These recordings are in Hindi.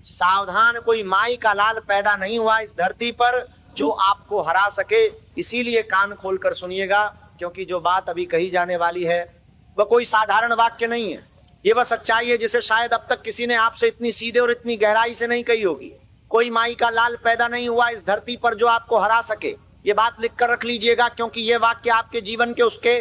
सावधान, कोई माई का लाल पैदा नहीं हुआ इस धरती पर जो आपको हरा सके। इसीलिए कान खोलकर सुनिएगा, क्योंकि जो बात अभी कही जाने वाली है वह कोई साधारण वाक्य नहीं है। ये वह सच्चाई है जिसे शायद अब तक किसी ने आपसे इतनी सीधे और इतनी गहराई से नहीं कही होगी। कोई माई का लाल पैदा नहीं हुआ इस धरती पर जो आपको हरा सके। ये बात लिख कर रख लीजिएगा, क्योंकि ये वाक्य आपके जीवन के उसके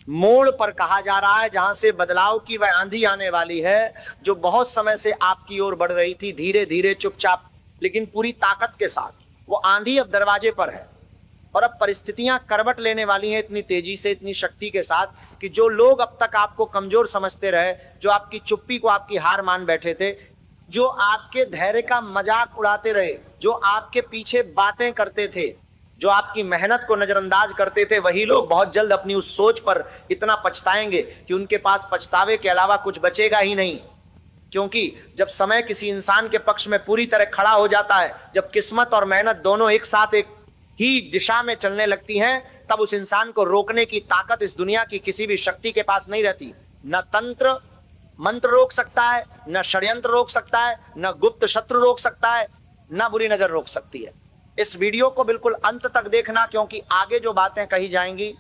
मोड़ पर कहा जा रहा है जहां से बदलाव की वह आंधी आने वाली है, जो बहुत समय से आपकी ओर बढ़ रही थी, धीरे धीरे, चुपचाप, लेकिन पूरी ताकत के साथ। वो आंधी अब दरवाजे पर है और अब परिस्थितियां करवट लेने वाली हैं इतनी तेजी से, इतनी शक्ति के साथ कि जो लोग अब तक आपको कमजोर समझते रहे, जो आपकी चुप्पी को आपकी हार मान बैठे थे, जो आपके धैर्य का मजाक उड़ाते रहे, जो आपके पीछे बातें करते थे, जो आपकी मेहनत को नजरअंदाज करते थे, वही लोग बहुत जल्द अपनी उस सोच पर इतना पछताएंगे कि उनके पास पछतावे के अलावा कुछ बचेगा ही नहीं। क्योंकि जब समय किसी इंसान के पक्ष में पूरी तरह खड़ा हो जाता है, जब किस्मत और मेहनत दोनों एक साथ एक ही दिशा में चलने लगती हैं, तब उस इंसान को रोकने की ताकत इस दुनिया की किसी भी शक्ति के पास नहीं रहती। न तंत्र मंत्र रोक सकता है, न षड्यंत्र रोक सकता है, न गुप्त शत्रु रोक सकता है, न बुरी नजर रोक सकती है। इस वीडियो को बिल्कुल अंत तक देखना, क्योंकि आगे जो बातें कही जाएंगी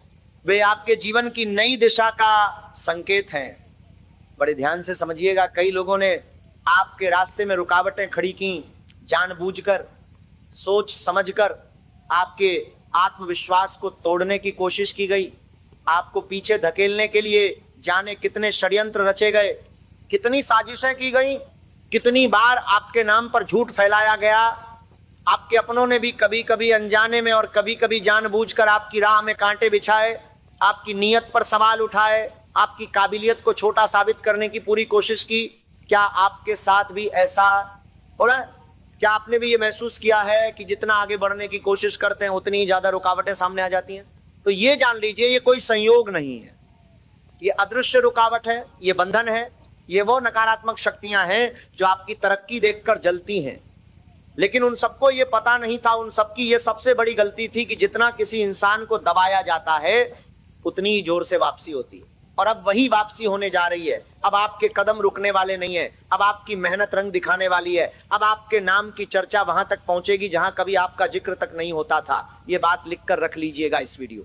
वे आपके जीवन की नई दिशा का संकेत हैं। बड़े ध्यान से समझिएगा। कई लोगों ने आपके रास्ते में रुकावटें खड़ी की, जानबूझकर, सोच समझकर आपके आत्मविश्वास को तोड़ने की कोशिश की गई, आपको पीछे धकेलने के लिए जाने कितने षड्यंत्र रचे गए, कितनी साजिशें की गई, कितनी बार आपके नाम पर झूठ फैलाया गया। आपके अपनों ने भी कभी कभी अनजाने में और कभी कभी जानबूझकर आपकी राह में कांटे बिछाए, आपकी नीयत पर सवाल उठाए, आपकी काबिलियत को छोटा साबित करने की पूरी कोशिश की। क्या आपके साथ भी ऐसा हो रहा है? क्या आपने भी ये महसूस किया है कि जितना आगे बढ़ने की कोशिश करते हैं उतनी ही ज्यादा रुकावटें सामने आ जाती हैं? तो ये जान लीजिए, ये कोई संयोग नहीं है, ये अदृश्य रुकावट है, ये बंधन है, ये वो नकारात्मक शक्तियां हैं जो आपकी तरक्की देखकर जलती हैं। लेकिन उन सबको ये पता नहीं था, उन सबकी ये सबसे बड़ी गलती थी कि जितना किसी इंसान को दबाया जाता है उतनी ही जोर से वापसी होती है। और अब वही वापसी होने जा रही है। अब आपके कदम रुकने वाले नहीं है, अब आपकी मेहनत रंग दिखाने वाली है। अब आपके नाम की चर्चा वहां तक पहुंचेगी जहां कभी आपका जिक्र तक नहीं होता था। ये बात लिखकर रख लीजिएगा। इस वीडियो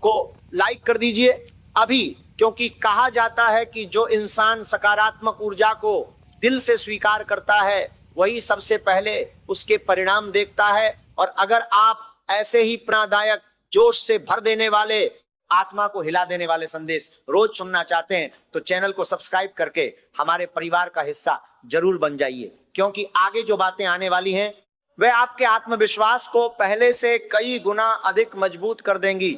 को लाइक कर दीजिए अभी, क्योंकि कहा जाता है कि जो इंसान सकारात्मक ऊर्जा को दिल से स्वीकार करता है वही सबसे पहले उसके परिणाम देखता है। और अगर आप ऐसे ही प्रेरणादायक, जोश से भर देने वाले, आत्मा को हिला देने वाले संदेश रोज सुनना चाहते हैं तो चैनल को सब्सक्राइब करके हमारे परिवार का हिस्सा जरूर बन जाइए, क्योंकि आगे जो बातें आने वाली हैं वे आपके आत्मविश्वास को पहले से कई गुना अधिक मजबूत कर देंगी।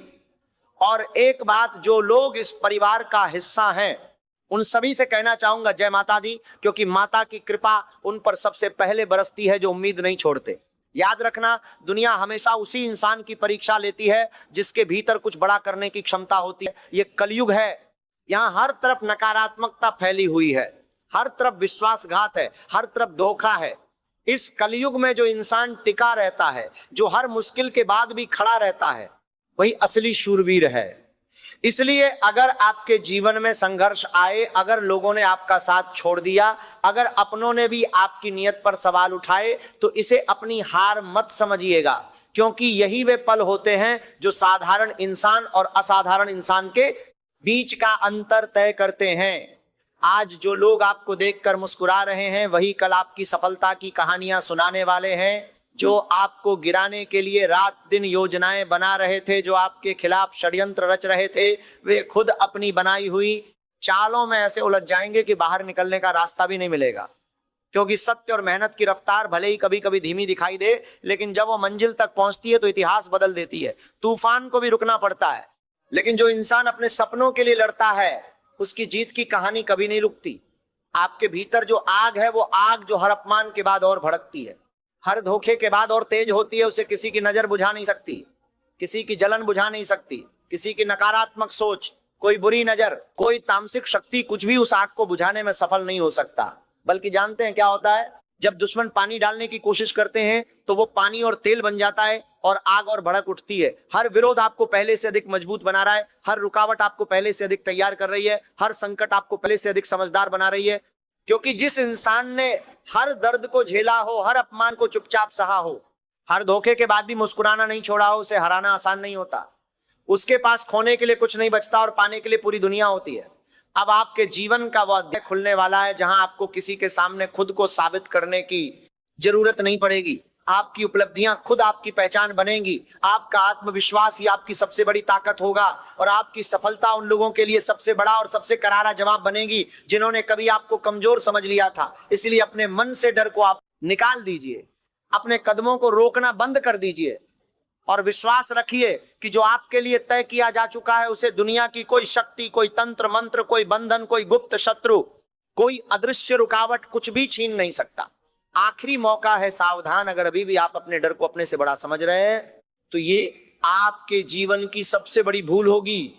और एक बात, जो लोग इस परिवार का हिस्सा हैं उन सभी से कहना चाहूंगा, जय माता दी, क्योंकि माता की कृपा उन पर सबसे पहले बरसती है जो उम्मीद नहीं छोड़ते। याद रखना, दुनिया हमेशा उसी इंसान की परीक्षा लेती है जिसके भीतर कुछ बड़ा करने की क्षमता होती है। ये कलयुग है, यहाँ हर तरफ नकारात्मकता फैली हुई है, हर तरफ विश्वासघात है, हर तरफ धोखा है। इस कलयुग में जो इंसान टिका रहता है, जो हर मुश्किल के बाद भी खड़ा रहता है, वही असली शूरवीर है। इसलिए अगर आपके जीवन में संघर्ष आए, अगर लोगों ने आपका साथ छोड़ दिया, अगर अपनों ने भी आपकी नीयत पर सवाल उठाए, तो इसे अपनी हार मत समझिएगा, क्योंकि यही वे पल होते हैं जो साधारण इंसान और असाधारण इंसान के बीच का अंतर तय करते हैं। आज जो लोग आपको देखकर मुस्कुरा रहे हैं वही कल आपकी सफलता की कहानियां सुनाने वाले हैं। जो आपको गिराने के लिए रात दिन योजनाएं बना रहे थे, जो आपके खिलाफ षड्यंत्र रच रहे थे, वे खुद अपनी बनाई हुई चालों में ऐसे उलझ जाएंगे कि बाहर निकलने का रास्ता भी नहीं मिलेगा। क्योंकि सत्य और मेहनत की रफ्तार भले ही कभी कभी धीमी दिखाई दे, लेकिन जब वो मंजिल तक पहुंचती है तो इतिहास बदल देती है। तूफान को भी रुकना पड़ता है, लेकिन जो इंसान अपने सपनों के लिए लड़ता है उसकी जीत की कहानी कभी नहीं रुकती। आपके भीतर जो आग है, वो आग जो हर अपमान के बाद और भड़कती है, हर धोखे के बाद और तेज होती है। उसे किसी की नजर बुझा नहीं सकती, किसी की जलन बुझा नहीं सकती, किसी की नकारात्मक सोच, कोई बुरी नजर, कोई तामसिक शक्ति, कुछ भी उस आग को बुझाने में सफल नहीं हो सकता। बल्कि जानते हैं क्या होता है? जब दुश्मन पानी डालने की कोशिश करते हैं तो वो पानी और तेल बन जाता है और आग और भड़क उठती है। हर विरोध आपको पहले से अधिक मजबूत बना रहा है, हर रुकावट आपको पहले से अधिक तैयार कर रही है, हर संकट आपको पहले से अधिक समझदार बना रही है। क्योंकि जिस इंसान ने हर दर्द को झेला हो, हर अपमान को चुपचाप सहा हो, हर धोखे के बाद भी मुस्कुराना नहीं छोड़ा हो, उसे हराना आसान नहीं होता। उसके पास खोने के लिए कुछ नहीं बचता और पाने के लिए पूरी दुनिया होती है। अब आपके जीवन का वह अध्याय खुलने वाला है जहां आपको किसी के सामने खुद को साबित करने की जरूरत नहीं पड़ेगी। आपकी उपलब्धियां खुद आपकी पहचान बनेंगी। आपका आत्मविश्वास ही आपकी सबसे बड़ी ताकत होगा और आपकी सफलता उन लोगों के लिए सबसे बड़ा और सबसे करारा जवाब बनेगी जिन्होंने कभी आपको कमजोर समझ लिया था। इसलिए अपने मन से डर को आप निकाल दीजिए, अपने कदमों को रोकना बंद कर दीजिए और विश्वास रखिए कि जो आपके लिए तय किया जा चुका है उसे दुनिया की कोई शक्ति, कोई तंत्र मंत्र, कोई बंधन, कोई गुप्त शत्रु, कोई अदृश्य रुकावट कुछ भी छीन नहीं सकता। आखिरी मौका है, सावधान। अगर अभी भी आप अपने डर को अपने से बड़ा समझ रहे हैं तो ये आपके जीवन की सबसे बड़ी भूल होगी।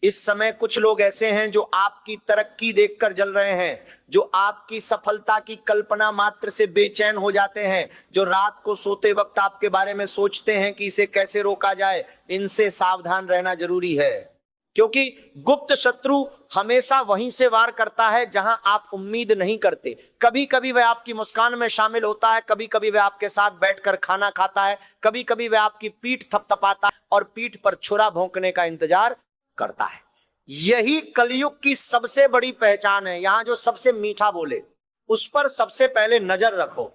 इस समय कुछ लोग ऐसे हैं जो आपकी तरक्की देखकर जल रहे हैं, जो आपकी सफलता की कल्पना मात्र से बेचैन हो जाते हैं, जो रात को सोते वक्त आपके बारे में सोचते हैं कि इसे कैसे रोका जाए। इनसे सावधान रहना जरूरी है, क्योंकि गुप्त शत्रु हमेशा वहीं से वार करता है जहां आप उम्मीद नहीं करते। कभी कभी वह आपकी मुस्कान में शामिल होता है, कभी कभी वह आपके साथ बैठकर खाना खाता है, कभी कभी वह आपकी पीठ थपथपाता है और पीठ पर छुरा भोंकने का इंतजार करता है। यही कलयुग की सबसे बड़ी पहचान है। यहां जो सबसे मीठा बोले उस पर सबसे पहले नजर रखो,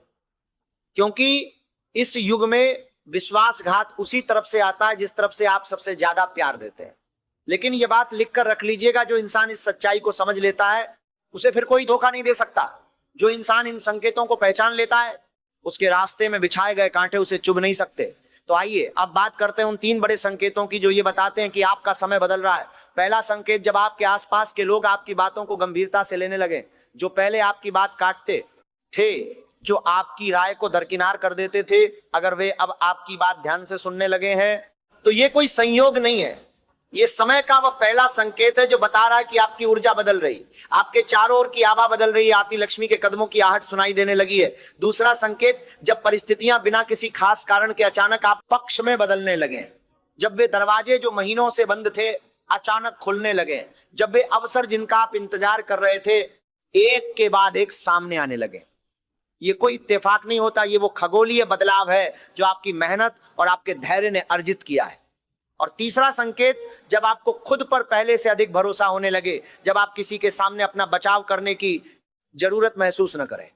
क्योंकि इस युग में विश्वासघात उसी तरफ से आता है जिस तरफ से आप सबसे ज्यादा प्यार देते हैं। लेकिन यह बात लिखकर रख लीजिएगा, जो इंसान इस सच्चाई को समझ लेता है उसे फिर कोई धोखा नहीं दे सकता। जो इंसान इन संकेतों को पहचान लेता है उसके रास्ते में बिछाए गए कांटे उसे चुभ नहीं सकते। तो आइए अब बात करते हैं उन 3 बड़े संकेतों की जो ये बताते हैं कि आपका समय बदल रहा है। पहला संकेत, जब आपके आसपास के लोग आपकी बातों को गंभीरता से लेने लगे। जो पहले आपकी बात काटते थे, जो आपकी राय को दरकिनार कर देते थे, अगर वे अब आपकी बात ध्यान से सुनने लगे हैं तो ये कोई संयोग नहीं है, ये समय का वह पहला संकेत है जो बता रहा है कि आपकी ऊर्जा बदल रही, आपके चारों ओर की आभा बदल रही है, आती लक्ष्मी के कदमों की आहट सुनाई देने लगी है। दूसरा संकेत, जब परिस्थितियां बिना किसी खास कारण के अचानक आप पक्ष में बदलने लगे, जब वे दरवाजे जो महीनों से बंद थे अचानक खुलने लगे, जब वे अवसर जिनका आप इंतजार कर रहे थे एक के बाद एक सामने आने लगे। ये कोई इत्तेफाक नहीं होता, ये वो खगोलीय बदलाव है जो आपकी मेहनत और आपके धैर्य ने अर्जित किया है। और तीसरा संकेत, जब आपको खुद पर पहले से अधिक भरोसा होने लगे, जब आप किसी के सामने अपना बचाव करने की जरूरत महसूस न करें,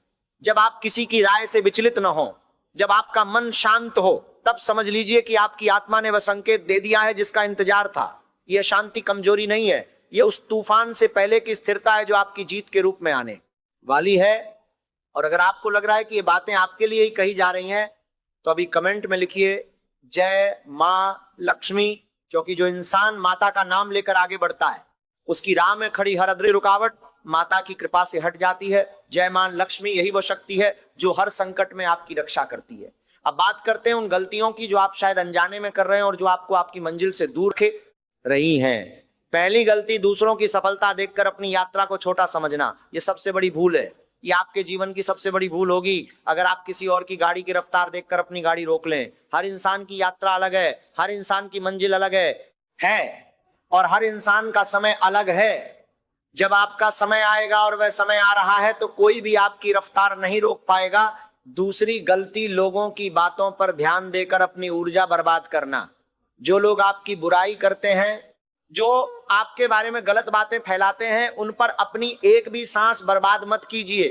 जब आप किसी की राय से विचलित न हो, जब आपका मन शांत हो, तब समझ लीजिए कि आपकी आत्मा ने वह संकेत दे दिया है जिसका इंतजार था। यह शांति कमजोरी नहीं है, यह उस तूफान से पहले की स्थिरता है जो आपकी जीत के रूप में आने वाली है। और अगर आपको लग रहा है कि ये बातें आपके लिए ही कही जा रही हैं तो अभी कमेंट में लिखिए जय मां लक्ष्मी, क्योंकि जो इंसान माता का नाम लेकर आगे बढ़ता है उसकी राह में खड़ी हर अदृश्य रुकावट माता की कृपा से हट जाती है। जय मां लक्ष्मी यही वो शक्ति है जो हर संकट में आपकी रक्षा करती है। अब बात करते हैं उन गलतियों की जो आप शायद अनजाने में कर रहे हैं और जो आपको आपकी मंजिल से दूर खे रही हैं। पहली गलती, दूसरों की सफलता देखकर अपनी यात्रा को छोटा समझना। यह सबसे बड़ी भूल है, ये आपके जीवन की सबसे बड़ी भूल होगी अगर आप किसी और की गाड़ी की रफ्तार देखकर अपनी गाड़ी रोक लें। हर इंसान की यात्रा अलग है, हर इंसान की मंजिल अलग है और हर इंसान का समय अलग है। जब आपका समय आएगा और वह समय आ रहा है तो कोई भी आपकी रफ्तार नहीं रोक पाएगा। दूसरी गलती, लोगों की बातों पर ध्यान देकर अपनी ऊर्जा बर्बाद करना। जो लोग आपकी बुराई करते हैं, जो आपके बारे में गलत बातें फैलाते हैं, उन पर अपनी एक भी सांस बर्बाद मत कीजिए,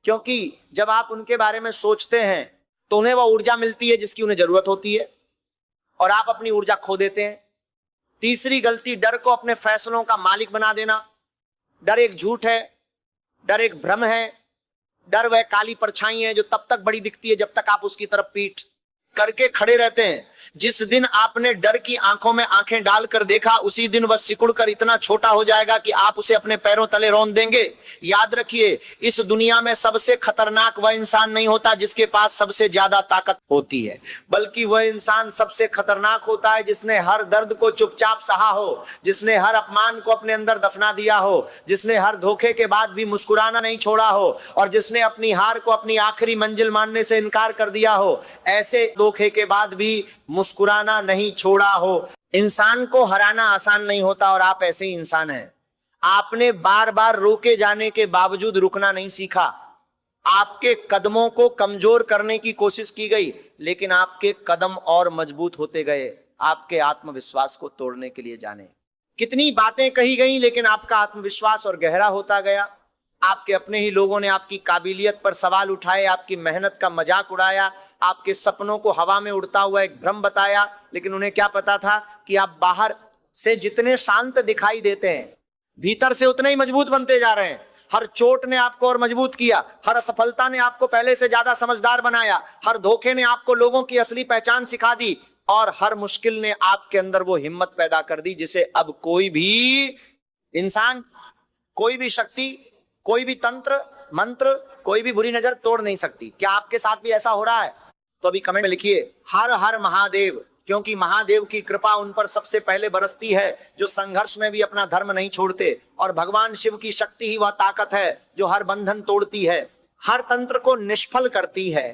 क्योंकि जब आप उनके बारे में सोचते हैं तो उन्हें वह ऊर्जा मिलती है जिसकी उन्हें जरूरत होती है और आप अपनी ऊर्जा खो देते हैं। तीसरी गलती, डर को अपने फैसलों का मालिक बना देना। डर एक झूठ है, डर एक भ्रम है, डर वह काली परछाई है जो तब तक बड़ी दिखती है जब तक आप उसकी तरफ पीठ करके खड़े रहते हैं। जिस दिन आपने डर की आंखों में आंखें डालकर देखा उसी दिन वह सिकुड़कर इतना छोटा हो जाएगा कि आप उसे अपने पैरों तले रौंद देंगे। याद रखिए, इस दुनिया में सबसे खतरनाक वह इंसान नहीं होता जिसके पास सबसे ज्यादा ताकत होती है, बल्कि वह इंसान सबसे खतरनाक होता है जिसने हर दर्द को चुपचाप सहा हो, जिसने हर अपमान को अपने अंदर दफना दिया हो, जिसने हर धोखे के बाद भी मुस्कुराना नहीं छोड़ा हो और जिसने अपनी हार को अपनी आखिरी मंजिल मानने से इनकार कर दिया हो। ऐसे धोखे के बाद भी मुस्कुराना नहीं छोड़ा हो। इंसान को हराना आसान नहीं होता और आप ऐसे ही इंसान हैं। आपने बार बार रोके जाने के बावजूद रुकना नहीं सीखा। आपके कदमों को कमजोर करने की कोशिश की गई, लेकिन आपके कदम और मजबूत होते गए, आपके आत्मविश्वास को तोड़ने के लिए जाने। कितनी बातें कही गई, लेकिन आपका आत्मविश्वास और गहरा होता गया। आपके अपने ही लोगों ने आपकी काबिलियत पर सवाल उठाए, आपकी मेहनत का मजाक उड़ाया, आपके सपनों को हवा में उड़ता हुआ एक भ्रम बताया, लेकिन उन्हें क्या पता था कि आप बाहर से जितने शांत दिखाई देते हैं, भीतर से उतने ही मजबूत बनते जा रहे हैं। हर चोट ने आपको और मजबूत किया, हर असफलता ने आपको पहले से ज्यादा समझदार बनाया, हर धोखे ने आपको लोगों की असली पहचान सिखा दी, और हर मुश्किल ने आपके अंदर वो हिम्मत पैदा कर दी जिसे अब कोई भी इंसान, कोई भी शक्ति, कोई भी तंत्र मंत्र, कोई भी बुरी नजर तोड़ नहीं सकती। क्या आपके साथ भी ऐसा हो रहा है? तो अभी कमेंट में लिखिए हर हर महादेव, क्योंकि महादेव की कृपा उन पर सबसे पहले बरसती है जो संघर्ष में भी अपना धर्म नहीं छोड़ते, और भगवान शिव की शक्ति ही वह ताकत है जो हर बंधन तोड़ती है, हर तंत्र को निष्फल करती है,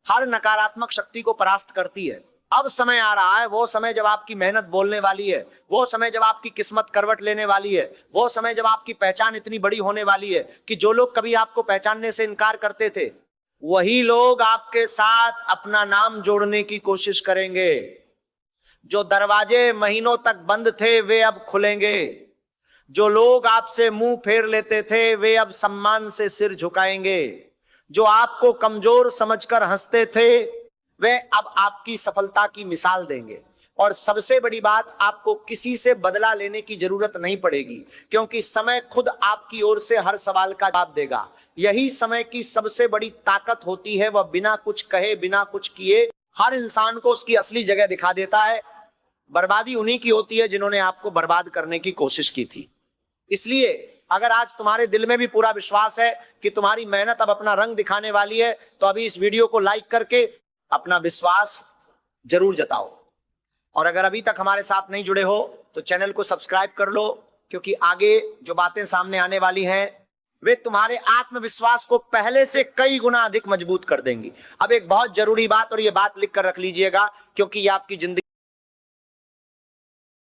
हर नकारात्मक शक्ति को परास्त करती है। अब समय आ रहा है, वो समय जब आपकी मेहनत बोलने वाली है, वो समय जब आपकी किस्मत करवट लेने वाली है, वो समय जब आपकी पहचान इतनी बड़ी होने वाली है कि जो लोग कभी आपको पहचानने से इनकार करते थे, वही लोग आपके साथ अपना नाम जोड़ने की कोशिश करेंगे। जो दरवाजे महीनों तक बंद थे वे अब खुलेंगे। जो लोग आपसे मुंह फेर लेते थे वे अब सम्मान से सिर झुकाएंगे। जो आपको कमजोर समझकर हंसते थे वे अब आपकी सफलता की मिसाल देंगे। और सबसे बड़ी बात, आपको किसी से बदला लेने की जरूरत नहीं पड़ेगी, क्योंकि समय खुद आपकी ओर से हर सवाल का जवाब देगा। यही समय की सबसे बड़ी ताकत होती है, वह बिना कुछ कहे, बिना कुछ किए हर इंसान को उसकी असली जगह दिखा देता है। बर्बादी उन्हीं की होती है जिन्होंने आपको बर्बाद करने की कोशिश की थी। इसलिए अगर आज तुम्हारे दिल में भी पूरा विश्वास है कि तुम्हारी मेहनत अब अपना रंग दिखाने वाली है, तो अभी इस वीडियो को लाइक करके अपना विश्वास जरूर जताओ। और अगर अभी तक हमारे साथ नहीं जुड़े हो तो चैनल को सब्सक्राइब कर लो, क्योंकि आगे जो बातें सामने आने वाली हैं वे तुम्हारे आत्मविश्वास को पहले से कई गुना अधिक मजबूत कर देंगी। अब एक बहुत जरूरी बात, और ये बात लिख कर रख लीजिएगा, क्योंकि ये आपकी जिंदगी